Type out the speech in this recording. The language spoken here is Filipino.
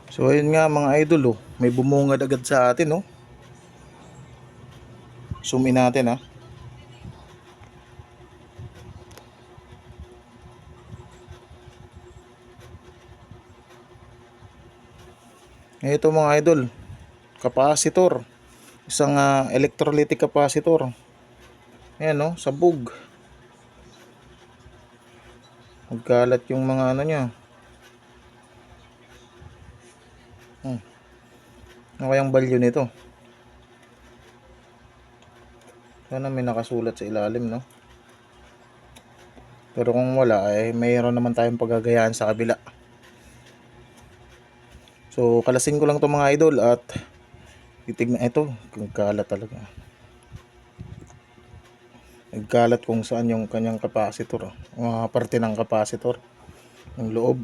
So ayun nga mga idol, oh, may bumungad agad sa atin, oh. Zoom in natin, ah. Ito mga idol, capacitor. Isang electrolytic capacitor. Ayan, oh, sabog. Magkalat yung mga ano niya. Ano kayang value nito? Sana may nakasulat sa ilalim, no? Pero kung wala, eh, mayroon naman tayong paggagayaan sa kabila. So, kalasin ko lang to mga idol at titignan ito. Nagkalat talaga. Nagkalat kung saan yung kanyang capacitor. Mga parte ng capacitor. Yung loob.